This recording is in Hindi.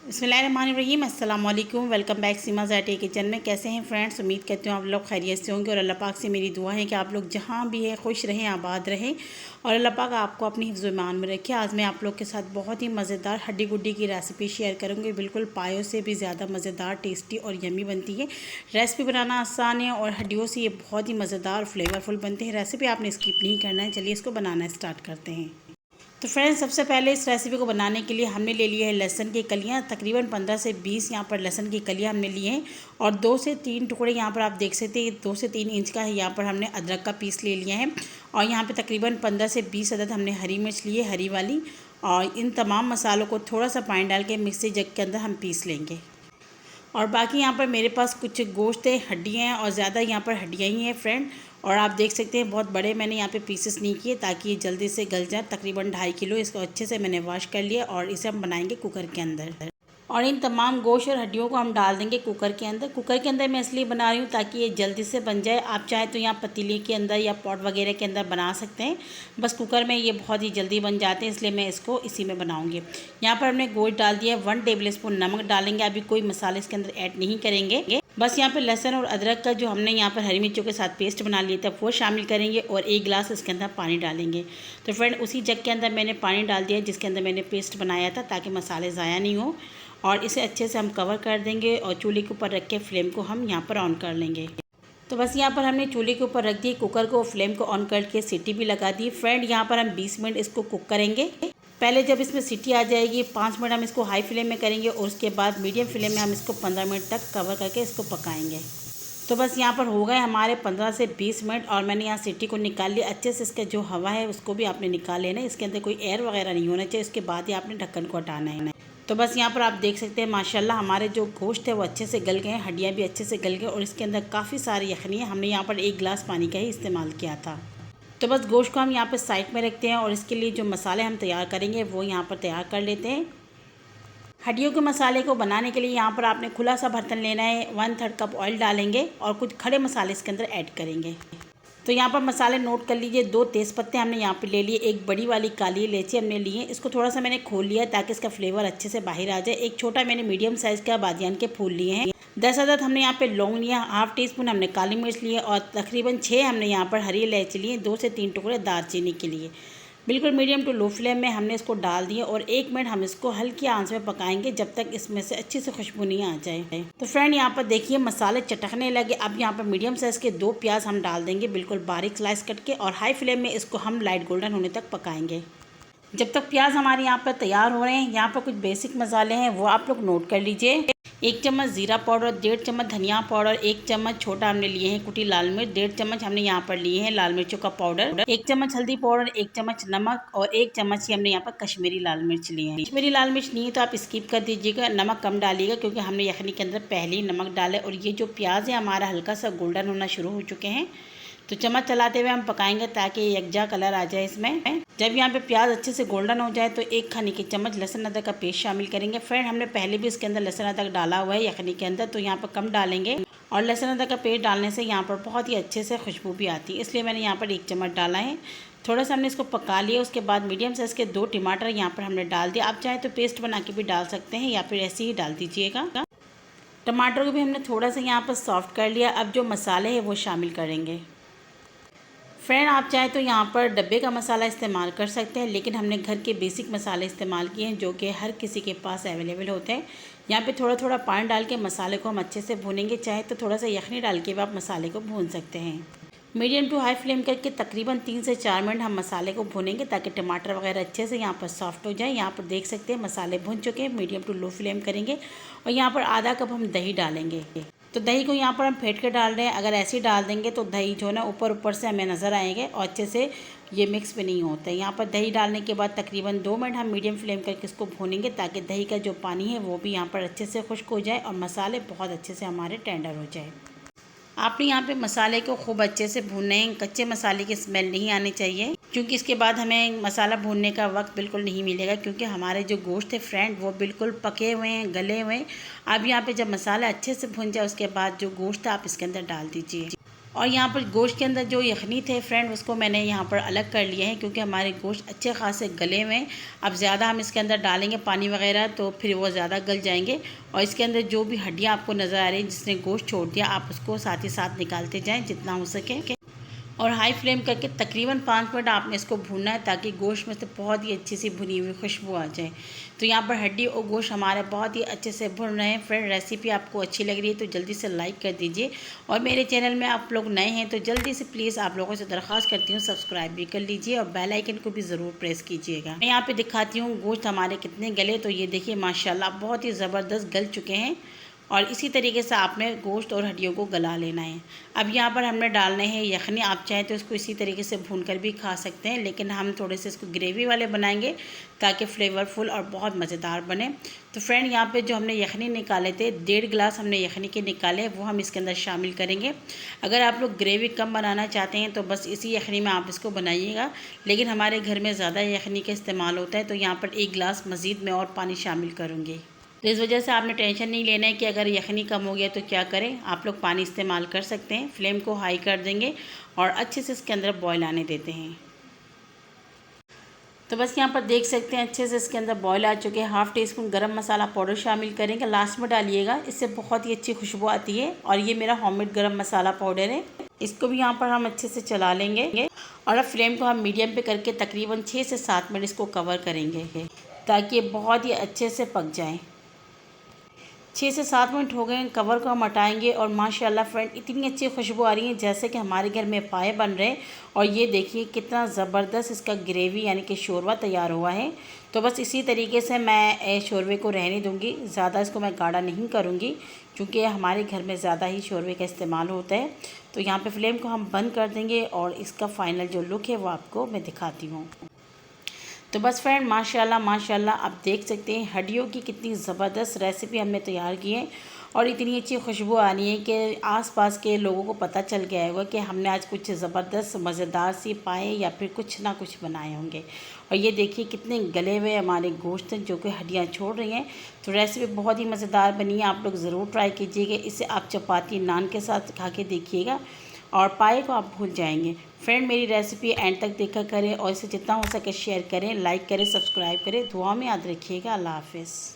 बिस्मिल्लाहिर्रहमानिर्रहीम, अस्सलाम वालेकुम। वेलकम बैक सीमा ज़ाटी किचन में। कैसे हैं फ्रेंड्स? उम्मीद करती हूँ आप लोग खैरियत से होंगे और अल्लाह पाक से मेरी दुआ है कि आप लोग जहाँ भी हैं खुश रहें, आबाद रहें और अल्लाह पाक आपको अपनी हिफ्ज़ ईमान में रखे। आज मैं आप लोग के साथ बहुत ही मज़ेदार हड्डी गुड्डी की रेसिपी शेयर करूँगी। बिल्कुल पायों से भी ज़्यादा मज़ेदार, टेस्टी और यमी बनती है। रेसिपी बनाना आसान है और हड्डियों से ये बहुत ही मज़ेदार और फ्लेवरफुल बनते हैं। रेसिपी आपने स्किप नहीं करना है। चलिए इसको बनाना स्टार्ट करते हैं। तो फ्रेंड्स, सबसे पहले इस रेसिपी को बनाने के लिए हमने ले लिया है लहसुन की कलियां। तकरीबन 15 से 20 यहाँ पर लहसुन की कलियां हमने लिए हैं और 2 से 3 टुकड़े यहाँ पर आप देख सकते हैं 2 से 3 इंच का है। यहाँ पर हमने अदरक का पीस ले लिया है और यहाँ पे तकरीबन 15 से 20 अदद हमने हरी मिर्च ली है, हरी वाली। और इन तमाम मसालों को थोड़ा सा पानी डाल के मिक्सी जग के अंदर हम पीस लेंगे। और बाकी यहाँ पर मेरे पास कुछ गोश्त है, हड्डियाँ हैं और ज़्यादा यहाँ पर हड्डियाँ ही हैं फ्रेंड। और आप देख सकते हैं बहुत बड़े मैंने यहाँ पे पीसेस नहीं किए ताकि ये जल्दी से गल जाए। तकरीबन 2.5 किलो इसको अच्छे से मैंने वॉश कर लिया और इसे हम बनाएंगे कुकर के अंदर। और इन तमाम गोश्त और हड्डियों को हम डाल देंगे कुकर के अंदर। कुकर के अंदर मैं इसलिए बना रही हूँ ताकि ये जल्दी से बन जाए। आप चाहे तो यहाँ पतीले के अंदर या पॉट वगैरह के अंदर बना सकते हैं, बस कुकर में ये बहुत ही जल्दी बन जाते हैं, इसलिए मैं इसको इसी में बनाऊँगी। यहाँ पर हमने गोश्त डाल दिया है। 1 टेबल स्पून नमक डालेंगे। अभी कोई मसाले इसके अंदर ऐड नहीं करेंगे। बस यहाँ पर लहसुन और अदरक का जो हमने यहाँ पर हरी मिर्चों के साथ पेस्ट बना लिया था वो शामिल करेंगे और 1 गिलास इसके अंदर पानी डालेंगे। तो फ्रेंड, उसी जग के अंदर मैंने पानी डाल दिया जिसके अंदर मैंने पेस्ट बनाया था ताकि मसाले ज़ाया नहीं हो। और इसे अच्छे से हम कवर कर देंगे और चूल्हे के ऊपर रख के फ्लेम को हम यहाँ पर ऑन कर लेंगे। तो बस यहाँ पर हमने चूल्हे के ऊपर रख दिए कुकर को, फ्लेम को ऑन करके सीटी भी लगा दी। फ्रेंड, यहाँ पर हम 20 मिनट इसको कुक करेंगे। पहले जब इसमें सीटी आ जाएगी 5 मिनट हम इसको हाई फ्लेम में करेंगे और उसके बाद मीडियम फ्लेम में हम इसको 15 मिनट तक कवर करके इसको पकाएंगे। तो बस यहाँ पर हो गए हमारे 15 से 20 मिनट और मैंने यहाँ सीटी को निकाल लिया। अच्छे से इसका जो हवा है उसको भी आपने निकाल लेना है। इसके अंदर कोई एयर वगैरह नहीं होना चाहिए। उसके बाद ही आपने ढक्कन को हटाना है। तो बस यहाँ पर आप देख सकते हैं माशाल्लाह हमारे जो गोश्त है वो अच्छे से गल गए हैं, हड्डियाँ भी अच्छे से गल गए और इसके अंदर काफ़ी सारी यखनी है। हमने यहाँ पर 1 गिलास पानी का ही इस्तेमाल किया था। तो बस गोश्त को हम यहाँ पर साइड में रखते हैं और इसके लिए जो मसाले हम तैयार करेंगे वो यहाँ पर तैयार कर लेते हैं। हड्डियों के मसाले को बनाने के लिए यहाँ पर आपने खुला सा बर्तन लेना है। 1/3 कप ऑयल डालेंगे और कुछ खड़े मसाले इसके अंदर ऐड करेंगे। तो यहाँ पर मसाले नोट कर लीजिए। 2 तेज़पत्ते हमने यहाँ पे ले लिए, 1 बड़ी वाली काली इलायची हमने ली है। इसको थोड़ा सा मैंने खोल लिया ताकि इसका फ्लेवर अच्छे से बाहर आ जाए। एक छोटा मैंने मीडियम साइज़ का बादियान के फूल लिए हैं। 10 अदद हमने यहाँ पे लौंग लिया, ½ टीस्पून हमने काली मिर्च लिए और तकरीबन 6 हमने यहाँ पर हरी इलायची लिए, 2 से 3 टुकड़े दालचीनी के लिए। बिल्कुल मीडियम टू लो फ्लेम में हमने इसको डाल दिया और 1 मिनट हम इसको हल्की आंच में पकाएंगे जब तक इसमें से अच्छी से खुशबू नहीं आ जाए। तो फ्रेंड, यहाँ पर देखिए मसाले चटकने लगे। अब यहाँ पर मीडियम साइज़ के 2 प्याज हम डाल देंगे बिल्कुल बारीक स्लाइस कट के और हाई फ्लेम में इसको हम लाइट गोल्डन होने तक पकाएंगे जब तक प्याज हमारे यहाँ पर तैयार हो रहे हैं। यहाँ पर कुछ बेसिक मसाले हैं वो आप लोग नोट कर लीजिए। 1 चम्मच ज़ीरा पाउडर, 1.5 चम्मच धनिया पाउडर, 1 चम्मच छोटा हमने लिए हैं कुटी लाल मिर्च, 1.5 चम्मच हमने यहाँ पर लिए हैं लाल मिर्चों का पाउडर, 1 चम्मच हल्दी पाउडर, 1 चम्मच नमक और 1 चम्मच ही हमने यहाँ पर कश्मीरी लाल मिर्च लिए हैं। कश्मीरी लाल मिर्च नहीं है तो आप स्किप कर दीजिएगा, नमक कम डालिएगा क्योंकि हमने यखनी के अंदर पहले ही नमक डाला है। और ये जो प्याज है हमारा हल्का सा गोल्डन होना शुरू हो चुके हैं, तो चम्मच चलाते हुए हम पकाएंगे ताकि यकजा कलर आ जाए इसमें। जब यहाँ पे प्याज अच्छे से गोल्डन हो जाए तो 1 खाने की चम्मच लहसुन अदरक का पेस्ट शामिल करेंगे। फ्रेंड, हमने पहले भी इसके अंदर लहसुन अदरक डाला हुआ है यखनी के अंदर, तो यहाँ पर कम डालेंगे। और लहसुन अदरक का पेस्ट डालने से यहाँ पर बहुत ही अच्छे से खुशबू भी आती है, इसलिए मैंने यहाँ पर 1 चम्मच डाला है। थोड़ा सा हमने इसको पका लिया। उसके बाद मीडियम साइज़ के 2 टमाटर यहाँ पर हमने डाल दिया। आप चाहे तो पेस्ट बना के भी डाल सकते हैं या फिर ऐसे ही डाल दीजिएगा। टमाटर को भी हमने थोड़ा सा यहाँ पर सॉफ्ट कर लिया। अब जो मसाले हैं वो शामिल करेंगे। फ्रेंड, आप चाहे तो यहाँ पर डब्बे का मसाला इस्तेमाल कर सकते हैं, लेकिन हमने घर के बेसिक मसाले इस्तेमाल किए हैं जो कि हर किसी के पास अवेलेबल होते हैं। यहाँ पे थोड़ा थोड़ा पानी डाल के मसाले को हम अच्छे से भूनेंगे। चाहे तो थोड़ा सा यखनी डाल के भी आप मसाले को भून सकते हैं। मीडियम टू हाई फ्लेम करके तकरीबन 3 से 4 मिनट हम मसाले को भूनेंगे ताकि टमाटर वगैरह अच्छे से यहाँ पर सॉफ्ट हो जाए। यहाँ पर देख सकते हैं मसाले भून चुके हैं। मीडियम टू लो फ्लेम करेंगे और यहाँ पर आधा कप हम दही डालेंगे। तो दही को यहाँ पर हम फेंट के डाल रहे हैं। अगर ऐसे ही डाल देंगे तो दही जो है ना ऊपर से हमें नज़र आएंगे और अच्छे से ये मिक्स भी नहीं होता है। यहाँ पर दही डालने के बाद तकरीबन 2 मिनट हम मीडियम फ्लेम करके इसको भूनेंगे ताकि दही का जो पानी है वो भी यहाँ पर अच्छे से खुश्क हो जाए और मसाले बहुत अच्छे से हमारे टेंडर हो जाए। आपने यहाँ पे मसाले को खूब अच्छे से भूनना है। कच्चे मसाले की स्मेल नहीं आनी चाहिए क्योंकि इसके बाद हमें मसाला भूनने का वक्त बिल्कुल नहीं मिलेगा क्योंकि हमारे जो गोश्त है फ्रेंड वो बिल्कुल पके हुए हैं, गले हुए हैं। अब यहाँ पे जब मसाला अच्छे से भून जाए उसके बाद जो गोश्त है आप इसके अंदर डाल दीजिए और यहाँ पर गोश्त के अंदर जो यखनी थे फ्रेंड, उसको मैंने यहाँ पर अलग कर लिया है, क्योंकि हमारे गोश्त अच्छे खासे गले में। अब ज़्यादा हम इसके अंदर डालेंगे पानी वगैरह तो फिर वो ज़्यादा गल जाएंगे। और इसके अंदर जो भी हड्डियाँ आपको नज़र आ रही हैं जिसने गोश्त छोड़ दिया, आप उसको साथ ही साथ निकालते जाएँ जितना हो सके। और हाई फ्लेम करके तकरीबन 5 मिनट आपने इसको भूनना है, ताकि गोश्त में से बहुत ही अच्छी सी भुनी हुई खुशबू आ जाए। तो यहाँ पर हड्डी और गोश्त हमारे बहुत ही अच्छे से भुन रहे हैं। फ्रेंड, रेसिपी आपको अच्छी लग रही है तो जल्दी से लाइक कर दीजिए, और मेरे चैनल में आप लोग नए हैं तो जल्दी से प्लीज़ आप लोगों से दरख्वास्त करती हूँ सब्सक्राइब भी कर लीजिए, और बेल आइकन को भी ज़रूर प्रेस कीजिएगा। मैं यहाँ पर दिखाती हूँ गोश्त हमारे कितने गले। तो ये देखिए माशाल्लाह बहुत ही ज़बरदस्त गल चुके हैं, और इसी तरीके से आपने गोश्त और हड्डियों को गला लेना है। अब यहाँ पर हमने डालने हैं यखनी। आप चाहें तो इसको इसी तरीके से भूनकर भी खा सकते हैं, लेकिन हम थोड़े से इसको ग्रेवी वाले बनाएंगे ताकि फ्लेवरफुल और बहुत मज़ेदार बने। तो फ्रेंड, यहाँ पे जो हमने यखनी निकाले थे, 1.5 गिलास हमने यखनी के निकाले, वो हम इसके अंदर शामिल करेंगे। अगर आप लोग ग्रेवी कम बनाना चाहते हैं तो बस इसी यखनी में आप इसको बनाइएगा, लेकिन हमारे घर में ज़्यादा यखनी का इस्तेमाल होता है तो यहाँ पर 1 गिलास मज़ीद मैं और पानी शामिल करूँगी। तो इस वजह से आपने टेंशन नहीं लेना है कि अगर यखनी कम हो गया तो क्या करें। आप लोग पानी इस्तेमाल कर सकते हैं। फ्लेम को हाई कर देंगे और अच्छे से इसके अंदर बॉयल आने देते हैं। तो बस यहाँ पर देख सकते हैं अच्छे से इसके अंदर बॉयल आ चुके हैं। 1/2 टीस्पून गरम मसाला पाउडर शामिल करेंगे, लास्ट में डालिएगा, इससे बहुत ही अच्छी खुशबू आती है। और ये मेरा होममेड गरम मसाला पाउडर है, इसको भी यहाँ पर हम अच्छे से चला लेंगे। और अब फ्लेम को हम मीडियम पे करके तकरीबन 6 से 7 मिनट इसको कवर करेंगे, ताकि ये बहुत ही अच्छे से पक जाए। 6 से 7 मिनट हो गए, कवर को हम हटाएंगे और माशाल्लाह फ्रेंड इतनी अच्छी खुशबू आ रही है जैसे कि हमारे घर में पाए बन रहे हैं। और ये देखिए कितना ज़बरदस्त इसका ग्रेवी यानी कि शोरबा तैयार हुआ है। तो बस इसी तरीके से मैं शोरबे को रहने दूंगी, ज़्यादा इसको मैं गाढ़ा नहीं करूँगी, क्योंकि हमारे घर में ज़्यादा ही शोरबे का इस्तेमाल होता है। तो यहाँ पर फ्लेम को हम बंद कर देंगे और इसका फ़ाइनल जो लुक है वो आपको मैं दिखाती हूँ। तो बस फ्रेंड माशाल्लाह माशाल्लाह आप देख सकते हैं हड्डियों की कितनी ज़बरदस्त रेसिपी हमने तैयार की है, और इतनी अच्छी खुशबू आ रही है कि आसपास के लोगों को पता चल गया होगा कि हमने आज कुछ ज़बरदस्त मज़ेदार सी पाए या फिर कुछ ना कुछ बनाए होंगे। और ये देखिए कितने गले हुए हमारे गोश्त हैं जो कि हड्डियाँ छोड़ रही हैं। तो रेसिपी बहुत ही मज़ेदार बनी है, आप लोग ज़रूर ट्राई कीजिएगा। इसे आप चपाती नान के साथ खा के देखिएगा और पाए को आप भूल जाएंगे। फ्रेंड, मेरी रेसिपी एंड तक देखा करें और इसे जितना हो सके शेयर करें, लाइक करें, सब्सक्राइब करें। दुआ में याद रखिएगा। अल्लाह हाफ़िज़।